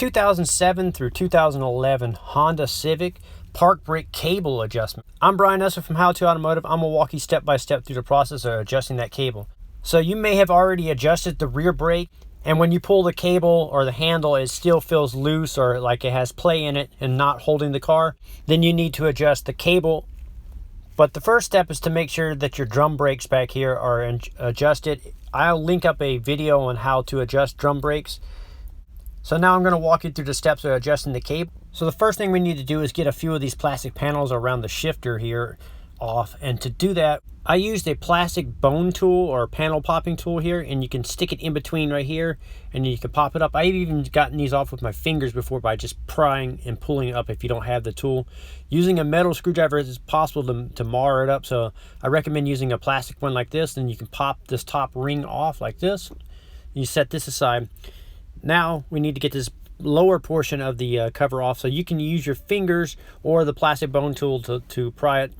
2007 through 2011 Honda Civic park brake cable adjustment. I'm Brian Esser from How to Automotive. I'm going to walk you step by step through the process of adjusting that cable. So you may have already adjusted the rear brake, and when you pull the cable or the handle, it still feels loose or like it has play in it and not holding the car. Then you need to adjust the cable. But the first step is to make sure that your drum brakes back here are adjusted. I'll link up a video on how to adjust drum brakes. So now I'm going to walk you through the steps of adjusting the cable. So the first thing we need to do is get a few of these plastic panels around the shifter here off. And to do that, I used a plastic bone tool or panel popping tool here, and you can stick it in between right here and you can pop it up. I've even gotten these off with my fingers before by just prying and pulling it up if you don't have the tool. Using a metal screwdriver is possible to mar it up, so I recommend using a plastic one like this. Then you can pop this top ring off like this. You set this aside. Now we need to get this lower portion of the cover off, so you can use your fingers or the plastic bone tool to pry it.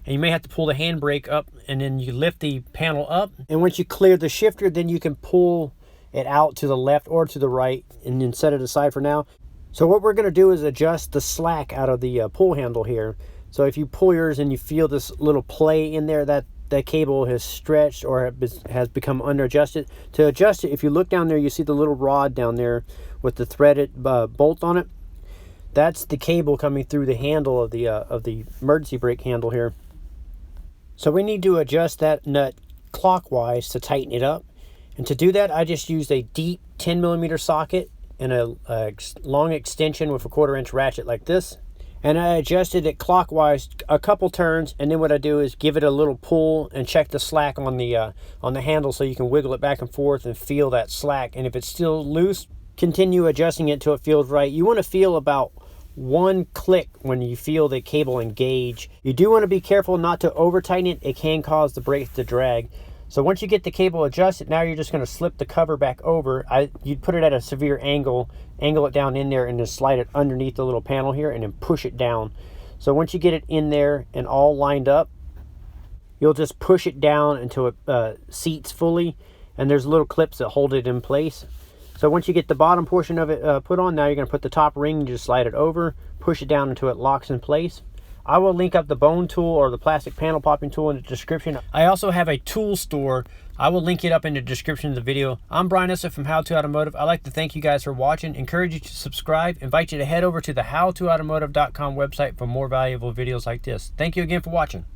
And you may have to pull the handbrake up, and then you lift the panel up. And once you clear the shifter, then you can pull it out to the left or to the right and then set it aside for now. So what we're going to do is adjust the slack out of the pull handle here. So if you pull yours and you feel this little play in there, that cable has stretched or has become under adjusted. To adjust it, if you look down there, you see the little rod down there with the threaded bolt on it. That's the cable coming through the handle of the emergency brake handle here. So we need to adjust that nut clockwise to tighten it up. And to do that, I just used a deep 10mm socket and a long extension with a 1/4-inch ratchet like this. And I adjusted it clockwise a couple turns, and then what I do is give it a little pull and check the slack on the handle, so you can wiggle it back and forth and feel that slack. And if it's still loose, continue adjusting it till it feels right. You want to feel about 1 click when you feel the cable engage. You do want to be careful not to over tighten it. It can cause the brakes to drag. So once you get the cable adjusted, now you're just going to slip the cover back over. You'd put it at a severe angle it down in there, and then slide it underneath the little panel here and then push it down. So once you get it in there and all lined up, you'll just push it down until it seats fully, and there's little clips that hold it in place. So once you get the bottom portion of it put on, now you're going to put the top ring and just slide it over, push it down until it locks in place. I will link up the bone tool or the plastic panel popping tool in the description. I also have a tool store. I will link it up in the description of the video. I'm Brian Esser from How to Automotive. I'd like to thank you guys for watching, encourage you to subscribe, invite you to head over to the howtoautomotive.com website for more valuable videos like this. Thank you again for watching.